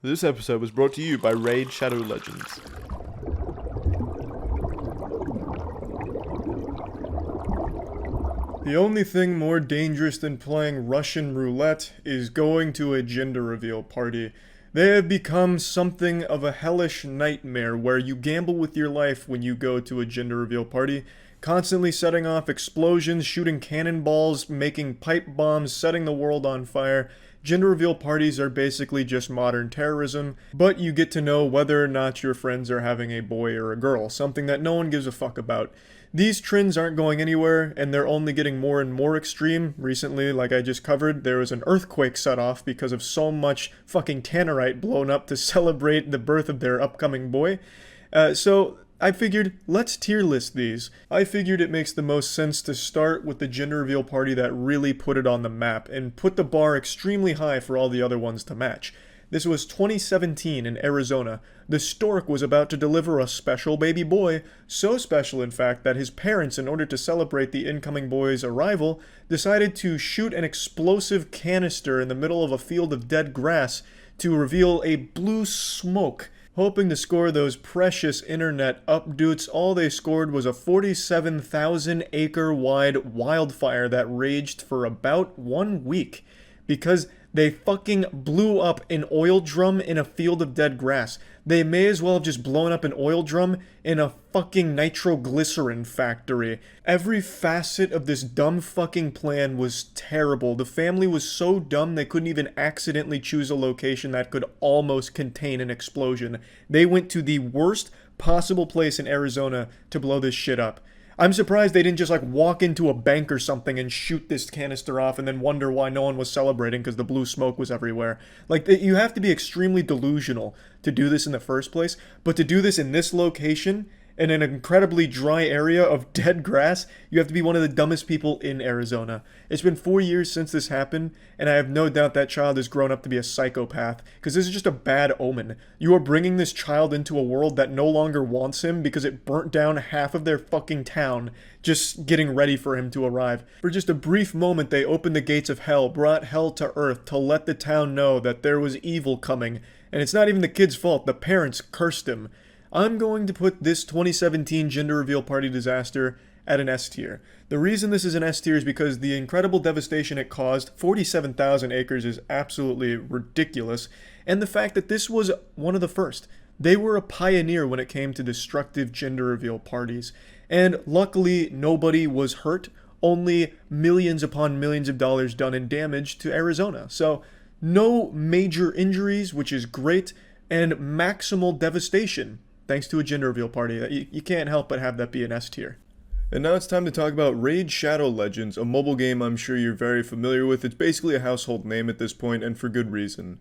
This episode was brought to you by Raid Shadow Legends. The only thing more dangerous than playing Russian roulette is going to a gender reveal party. They have become something of a hellish nightmare where you gamble with your life when you go to a gender reveal party, constantly setting off explosions, shooting cannonballs, making pipe bombs, setting the world on fire. Gender reveal parties are basically just modern terrorism, but you get to know whether or not your friends are having a boy or a girl, something that no one gives a fuck about. These trends aren't going anywhere, and they're only getting more and more extreme. Recently, like I just covered, there was an earthquake set off because of so much fucking Tannerite blown up to celebrate the birth of their upcoming boy. So I figured, let's tier list these. I figured it makes the most sense to start with the gender reveal party that really put it on the map, and put the bar extremely high for all the other ones to match. This was 2017 in Arizona. The stork was about to deliver a special baby boy, so special in fact that his parents, in order to celebrate the incoming boy's arrival, decided to shoot an explosive canister in the middle of a field of dead grass to reveal a blue smoke. Hoping to score those precious internet updates, all they scored was a 47,000 acre wide wildfire that raged for about 1 week. Because they fucking blew up an oil drum in a field of dead grass. They may as well have just blown up an oil drum in a fucking nitroglycerin factory. Every facet of this dumb fucking plan was terrible. The family was so dumb they couldn't even accidentally choose a location that could almost contain an explosion. They went to the worst possible place in Arizona to blow this shit up. I'm surprised they didn't just walk into a bank or something and shoot this canister off and then wonder why no one was celebrating because the blue smoke was everywhere. You have to be extremely delusional to do this in the first place, but to do this in this location, in an incredibly dry area of dead grass, you have to be one of the dumbest people in Arizona. It's been 4 years since this happened, and I have no doubt that child has grown up to be a psychopath, because this is just a bad omen. You are bringing this child into a world that no longer wants him because it burnt down half of their fucking town, just getting ready for him to arrive. For just a brief moment, they opened the gates of hell, brought hell to earth to let the town know that there was evil coming, and it's not even the kid's fault. The parents cursed him. I'm going to put this 2017 gender reveal party disaster at an S tier. The reason this is an S tier is because the incredible devastation it caused, 47,000 acres, is absolutely ridiculous, and the fact that this was one of the first. They were a pioneer when it came to destructive gender reveal parties, and luckily nobody was hurt, only millions upon millions of dollars done in damage to Arizona. So no major injuries, which is great, and maximal devastation. Thanks to a gender reveal party. You can't help but have that be an S tier. And now it's time to talk about Raid Shadow Legends, a mobile game I'm sure you're very familiar with. It's basically a household name at this point, and for good reason.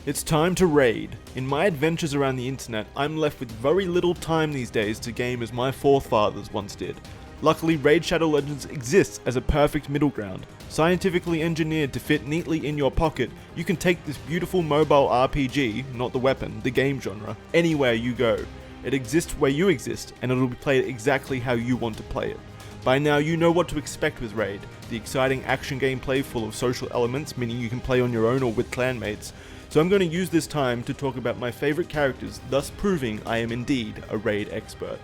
It's time to raid. In my adventures around the internet, I'm left with very little time these days to game as my forefathers once did. Luckily, Raid Shadow Legends exists as a perfect middle ground. Scientifically engineered to fit neatly in your pocket, you can take this beautiful mobile RPG, not the weapon, the game genre, anywhere you go. It exists where you exist, and it'll be played exactly how you want to play it. By now you know what to expect with Raid, the exciting action gameplay full of social elements, meaning you can play on your own or with clanmates. So I'm going to use this time to talk about my favourite characters, thus proving I am indeed a Raid expert.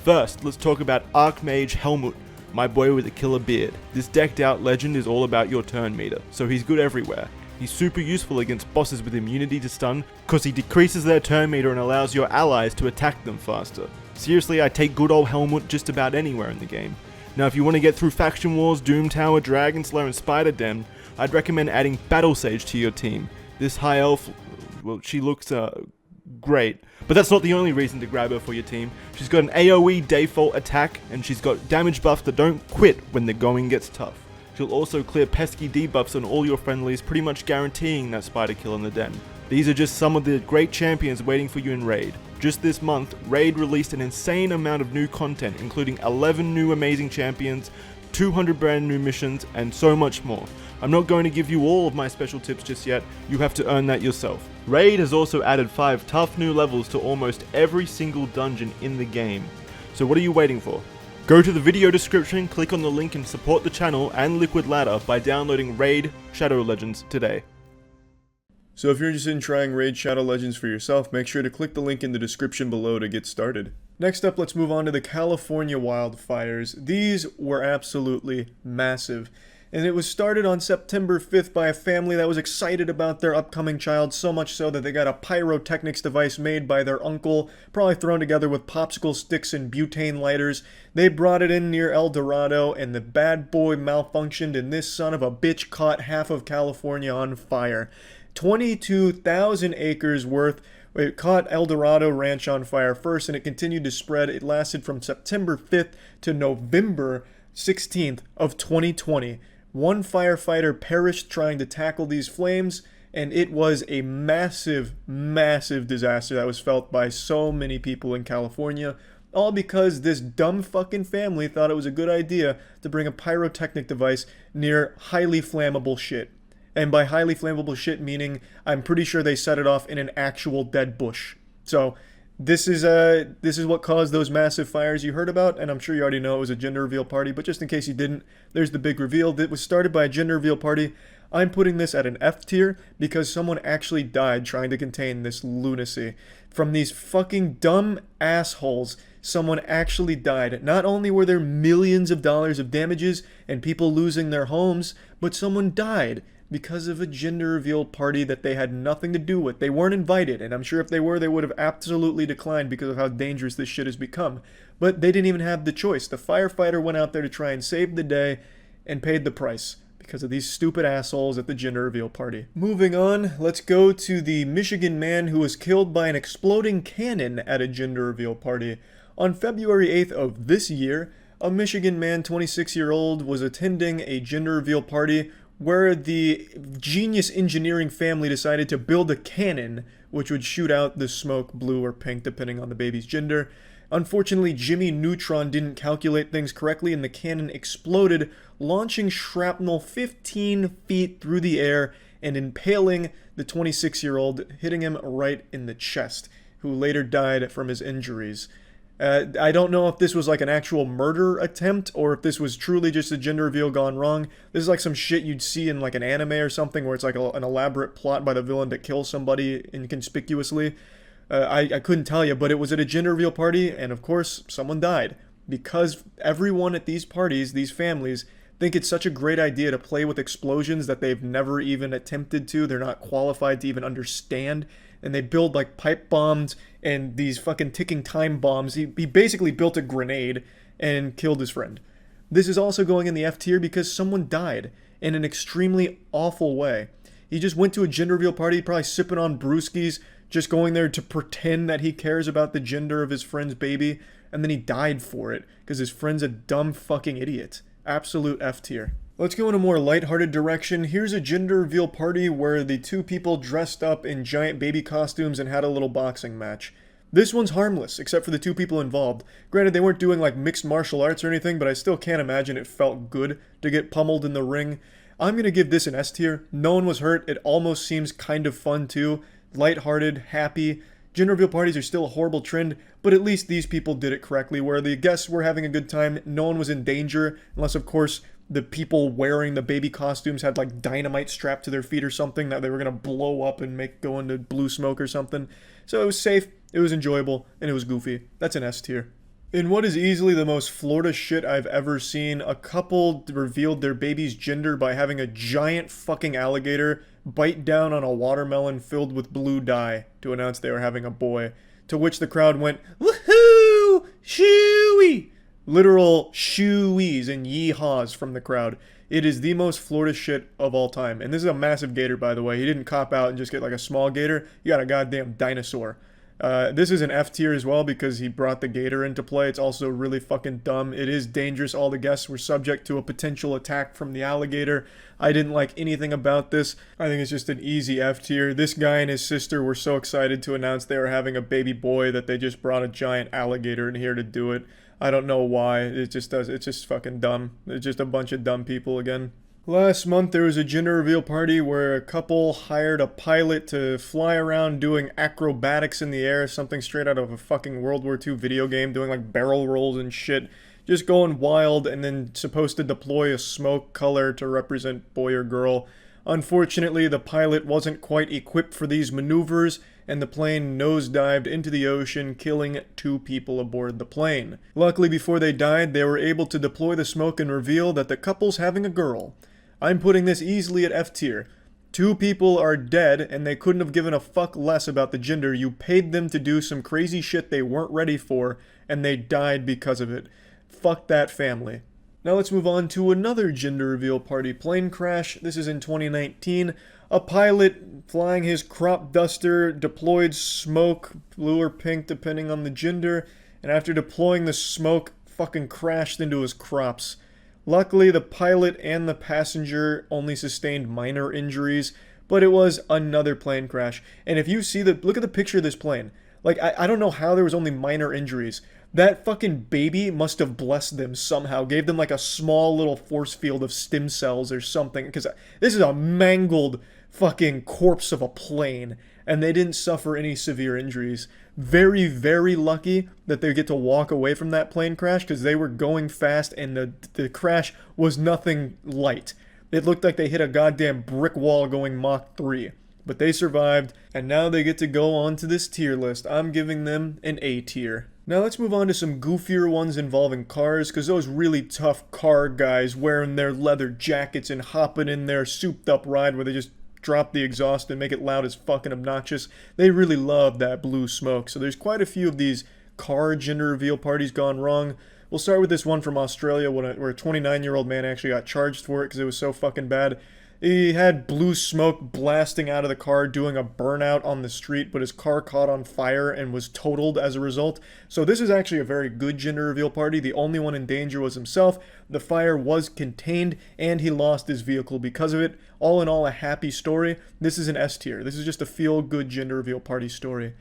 First, let's talk about Archmage Helmut, my boy with a killer beard. This decked out legend is all about your turn meter, so he's good everywhere. He's super useful against bosses with immunity to stun, cause he decreases their turn meter and allows your allies to attack them faster. Seriously, I take good old Helmut just about anywhere in the game. Now if you want to get through Faction Wars, Doom Tower, Dragon Slayer and Spider Den, I'd recommend adding Battle Sage to your team. This high elf, well, she looks great. But that's not the only reason to grab her for your team. She's got an AoE default attack, and she's got damage buffs that don't quit when the going gets tough. She'll also clear pesky debuffs on all your friendlies, pretty much guaranteeing that spider kill in the den. These are just some of the great champions waiting for you in Raid. Just this month, Raid released an insane amount of new content, including 11 new amazing champions, 200 brand new missions, and so much more. I'm not going to give you all of my special tips just yet, you have to earn that yourself. Raid has also added 5 tough new levels to almost every single dungeon in the game. So what are you waiting for? Go to the video description, click on the link and support the channel and Liquid Ladder by downloading Raid Shadow Legends today. So if you're interested in trying Raid Shadow Legends for yourself, make sure to click the link in the description below to get started. Next up, let's move on to the California wildfires. These were absolutely massive. And it was started on September 5th by a family that was excited about their upcoming child, so much so that they got a pyrotechnics device made by their uncle, probably thrown together with popsicle sticks and butane lighters. They brought it in near El Dorado, and the bad boy malfunctioned, and this son of a bitch caught half of California on fire. 22,000 acres worth. It caught El Dorado Ranch on fire first, and it continued to spread. It lasted from September 5th to November 16th of 2020. One firefighter perished trying to tackle these flames, and it was a massive, massive disaster that was felt by so many people in California, all because this dumb fucking family thought it was a good idea to bring a pyrotechnic device near highly flammable shit. And by highly flammable shit, meaning I'm pretty sure they set it off in an actual dead bush. So this is what caused those massive fires you heard about, and I'm sure you already know it was a gender reveal party, but just in case you didn't, there's the big reveal. It was started by a gender reveal party. I'm putting this at an F tier because someone actually died trying to contain this lunacy. From these fucking dumb assholes, someone actually died. Not only were there millions of dollars of damages and people losing their homes, but someone died because of a gender reveal party that they had nothing to do with. They weren't invited, and I'm sure if they were, they would have absolutely declined because of how dangerous this shit has become. But they didn't even have the choice. The firefighter went out there to try and save the day and paid the price because of these stupid assholes at the gender reveal party. Moving on, let's go to the Michigan man who was killed by an exploding cannon at a gender reveal party. On February 8th of this year, a Michigan man, 26-year-old, was attending a gender reveal party where the genius engineering family decided to build a cannon which would shoot out the smoke blue or pink depending on the baby's gender. Unfortunately, Jimmy Neutron didn't calculate things correctly and the cannon exploded, launching shrapnel 15 feet through the air and impaling the 26-year-old, hitting him right in the chest, who later died from his injuries. I don't know if this was like an actual murder attempt or if this was truly just a gender reveal gone wrong. This is like some shit you'd see in like an anime or something where it's like an elaborate plot by the villain to kill somebody inconspicuously. I couldn't tell you, but it was at a gender reveal party, and of course, someone died. Because everyone at these parties, these families, think it's such a great idea to play with explosions that they've never even attempted to. They're not qualified to even understand. And they build like pipe bombs and these fucking ticking time bombs. He basically built a grenade and killed his friend. This is also going in the F tier because someone died in an extremely awful way. He just went to a gender reveal party, probably sipping on brewskis, just going there to pretend that he cares about the gender of his friend's baby, and then he died for it because his friend's a dumb fucking idiot. Absolute F tier. Let's go in a more lighthearted direction. Here's a gender reveal party where the two people dressed up in giant baby costumes and had a little boxing match. This one's harmless, except for the two people involved. Granted, they weren't doing like mixed martial arts or anything, but I still can't imagine it felt good to get pummeled in the ring. I'm gonna give this an S tier. No one was hurt. It almost seems kind of fun too. Lighthearted, happy. Gender reveal parties are still a horrible trend, but at least these people did it correctly, where the guests were having a good time, no one was in danger, unless of course the people wearing the baby costumes had like dynamite strapped to their feet or something that they were going to blow up and make go into blue smoke or something. So it was safe, it was enjoyable, and it was goofy. That's an S tier. In what is easily the most Florida shit I've ever seen, a couple revealed their baby's gender by having a giant fucking alligator bite down on a watermelon filled with blue dye to announce they were having a boy, to which the crowd went, "Woohoo! Shooey!" Literal shooeys and yee-haws from the crowd. It is the most Florida shit of all time. And this is a massive gator, by the way. He didn't cop out and just get like a small gator. You got a goddamn dinosaur. This is an F tier as well because he brought the gator into play. It's also really fucking dumb. It is dangerous. All the guests were subject to a potential attack from the alligator. I didn't like anything about this. I think it's just an easy F tier. This guy and his sister were so excited to announce they were having a baby boy that they just brought a giant alligator in here to do it. I don't know why. It's just fucking dumb. It's just a bunch of dumb people again. Last month there was a gender reveal party where a couple hired a pilot to fly around doing acrobatics in the air, something straight out of a fucking World War II video game, doing like barrel rolls and shit, just going wild, and then supposed to deploy a smoke color to represent boy or girl. Unfortunately, the pilot wasn't quite equipped for these maneuvers, and the plane nosedived into the ocean, killing 2 people aboard the plane. Luckily, before they died, they were able to deploy the smoke and reveal that the couple's having a girl. I'm putting this easily at F tier. 2 people are dead, and they couldn't have given a fuck less about the gender. You paid them to do some crazy shit they weren't ready for, and they died because of it. Fuck that family. Now let's move on to another gender reveal party plane crash. This is in 2019. A pilot flying his crop duster deployed smoke, blue or pink depending on the gender, and after deploying the smoke, fucking crashed into his crops. Luckily, the pilot and the passenger only sustained minor injuries, but it was another plane crash. And if you see look at the picture of this plane. Like, I don't know how there was only minor injuries. That fucking baby must have blessed them somehow, gave them like a small little force field of stem cells or something, because this is a mangled fucking corpse of a plane, and they didn't suffer any severe injuries. Very, very lucky that they get to walk away from that plane crash, because they were going fast, and the crash was nothing light. It looked like they hit a goddamn brick wall going Mach 3. But they survived, and now they get to go on to this tier list. I'm giving them an A tier. Now let's move on to some goofier ones involving cars, because those really tough car guys wearing their leather jackets and hopping in their souped up ride where they just drop the exhaust and make it loud as fucking obnoxious, they really love that blue smoke. So there's quite a few of these car gender reveal parties gone wrong. We'll start with this one from Australia where a 29-year-old man actually got charged for it because it was so fucking bad. He had blue smoke blasting out of the car doing a burnout on the street, but his car caught on fire and was totaled as a result. So this is actually a very good gender reveal party. The only one in danger was himself. The fire was contained, and he lost his vehicle because of it. All in all, a happy story. This is an S tier. This is just a feel-good gender reveal party story.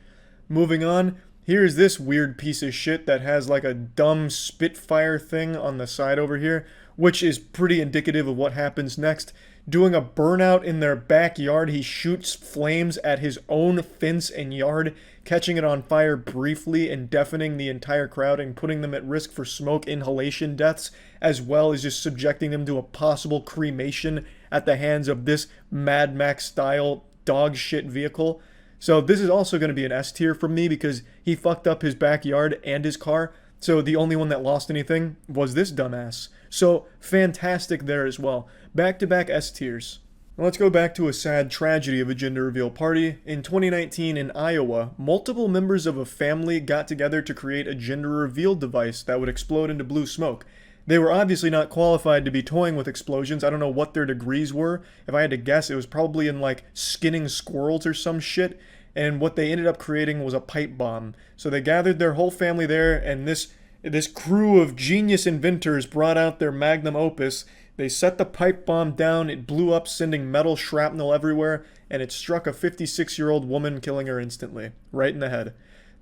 Moving on, here's this weird piece of shit that has like a dumb Spitfire thing on the side over here, which is pretty indicative of what happens next. Doing a burnout in their backyard, he shoots flames at his own fence and yard, catching it on fire briefly and deafening the entire crowd and putting them at risk for smoke inhalation deaths, as well as just subjecting them to a possible cremation at the hands of this Mad Max style dog shit vehicle. So this is also going to be an S tier from me because he fucked up his backyard and his car. So the only one that lost anything was this dumbass. So fantastic there as well. Back-to-back S tiers. Now let's go back to a sad tragedy of a gender reveal party. In 2019 in Iowa, multiple members of a family got together to create a gender reveal device that would explode into blue smoke. They were obviously not qualified to be toying with explosions. I don't know what their degrees were. If I had to guess, it was probably in like skinning squirrels or some shit. And what they ended up creating was a pipe bomb. So they gathered their whole family there, and this crew of genius inventors brought out their magnum opus. They set the pipe bomb down, it blew up, sending metal shrapnel everywhere, and it struck a 56-year-old woman, killing her instantly. Right in the head.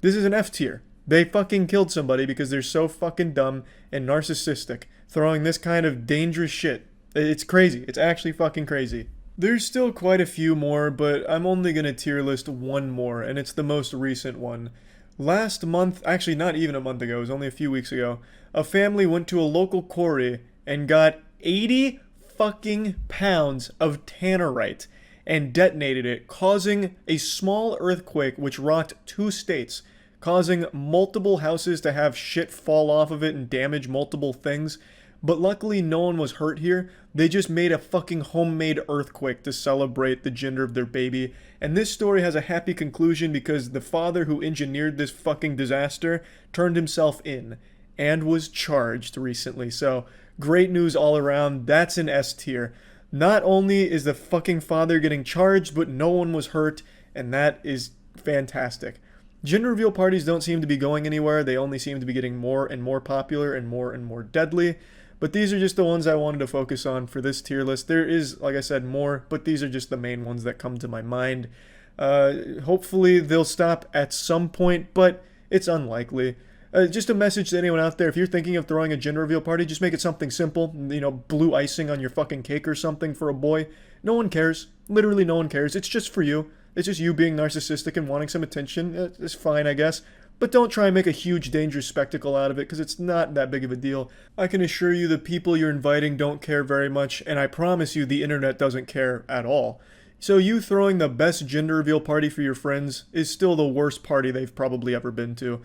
This is an F tier. They fucking killed somebody because they're so fucking dumb and narcissistic, throwing this kind of dangerous shit. It's crazy. It's actually fucking crazy. There's still quite a few more, but I'm only going to tier list one more, and it's the most recent one. Last month, actually not even a month ago, it was only a few weeks ago, a family went to a local quarry and got 80 fucking pounds of Tannerite and detonated it, causing a small earthquake which rocked 2 states, causing multiple houses to have shit fall off of it and damage multiple things. But luckily no one was hurt here. They just made a fucking homemade earthquake to celebrate the gender of their baby. And this story has a happy conclusion because the father who engineered this fucking disaster turned himself in and was charged recently. So great news all around. That's an S tier. Not only is the fucking father getting charged, but no one was hurt, and that is fantastic. Gender reveal parties don't seem to be going anywhere. They only seem to be getting more and more popular and more deadly. But these are just the ones I wanted to focus on for this tier list. There is, like I said, more, but these are just the main ones that come to my mind. Hopefully they'll stop at some point, but it's unlikely. Just a message to anyone out there, if you're thinking of throwing a gender reveal party, just make it something simple. You know, blue icing on your fucking cake or something for a boy. No one cares. Literally no one cares. It's just for you. It's just you being narcissistic and wanting some attention. It's fine, I guess. but don't try and make a huge dangerous spectacle out of it because it's not that big of a deal. I can assure you the people you're inviting don't care very much, and I promise you the internet doesn't care at all. So you throwing the best gender reveal party for your friends is still the worst party they've probably ever been to.